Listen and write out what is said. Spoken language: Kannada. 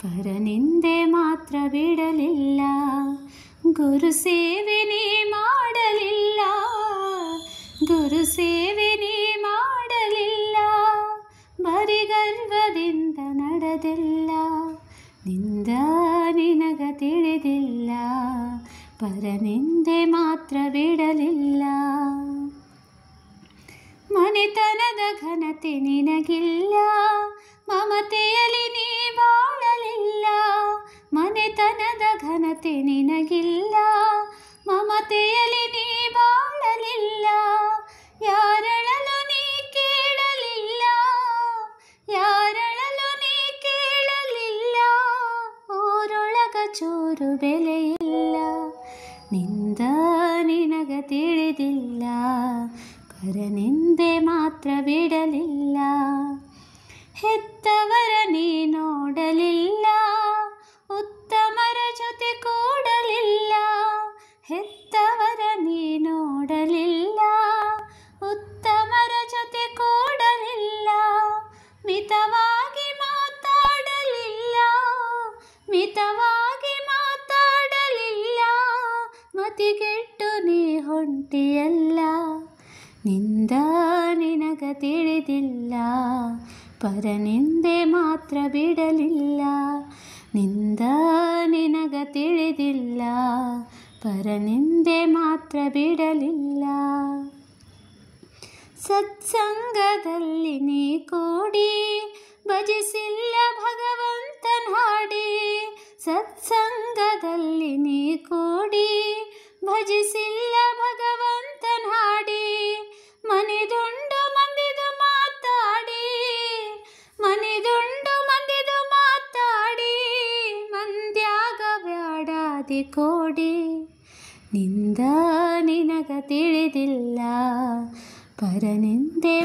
ಪರನಿಂದೆ ಮಾತ್ರ ಬಿಡಲಿಲ್ಲ, ಗುರು ಸೇವೆ ನೀ ಮಾಡಲಿಲ್ಲ, ಗುರು ಸೇವೆ ನೀ ಮಾಡಲಿಲ್ಲ, ಬರಿ ಗರ್ವದಿಂದ ನಡೆದಿಲ್ಲ, ನಿಂದ ನಿನಗ ತಿಳಿದಿಲ್ಲ, ಪರನಿಂದೆ ಮಾತ್ರ ಬಿಡಲಿಲ್ಲ. ಮನೆತನದ ಘನತೆ ನಿನಗಿಲ್ಲ, ಮಮತೆಯಲ್ಲಿ ನೀ ಬಾಳಲಿಲ್ಲ, ಮನೆತನದ ಘನತೆ ನಿನಗಿಲ್ಲ, ಮಮತೆಯಲ್ಲಿ ನೀ ಬಾಳಲಿಲ್ಲ, ಯಾರಳಲು ನೀ ಕೇಳಲಿಲ್ಲ, ಯಾರಳಲು ನೀ ಕೇಳಲಿಲ್ಲ, ಊರೊಳಗ ಚೂರು ಬೆಲೆಯಿಲ್ಲ, ನಿಂದ ನಿನಗ ತಿಳಿದಿಲ್ಲ, ಪರನಿಂದೆ ಮಾತ್ರ ಬಿಡಲಿಲ್ಲ. ಹೆತ್ತವರ ನೀ ನೋಡಲಿಲ್ಲ, ಉತ್ತಮರ ಜೊತೆ ಕೂಡಲಿಲ್ಲ, ಹೆತ್ತವರ ನೀ ನೋಡಲಿಲ್ಲ, ಉತ್ತಮರ ಜೊತೆ ಕೂಡಲಿಲ್ಲ, ಮಿತವಾಗಿ ಮಾತಾಡಲಿಲ್ಲ, ಮಿತವಾಗಿ ಮಾತಾಡಲಿಲ್ಲ, ಮತಿಗೆಟ್ಟು ನೀ ಹೊಂಟಿಯಲ್ಲ, ನಿಂದ ನಿನಗ ತಿಳಿದಿಲ್ಲ, ಪರನಿಂದೆ ಮಾತ್ರ ಬಿಡಲಿಲ್ಲ, ನಿಂದ ನಿನಗ ತಿಳಿದಿಲ್ಲ, ಪರನಿಂದೆ ಮಾತ್ರ ಬಿಡಲಿಲ್ಲ. ಸತ್ಸಂಗದಲ್ಲಿ ನೀ ಕೂಡಿ ಭಜಿಸಿಲ್ಲ ಭಗವಂತನ ಹಾಡಿ, ಸತ್ಸಂಗದಲ್ಲಿ ನೀ ಕೂಡಿ ಭಜಿಸಿಲ್ಲ ಭಗವಂತನ ಹಾಡಿ, ಮನೆದುಂಡು ಮಂದಿದು ಮಾತಾಡಿ, ಮನೆದುಂಡು ಮಂದಿದು ಮಾತಾಡಿ, ಮಂದ್ಯಾಗ ಬ್ಯಾಡಾದಿ ಕೋಡಿ, ನಿಂದ ನಿನಗ ತಿಳಿದಿಲ್ಲ, ಪರನಿಂದೆ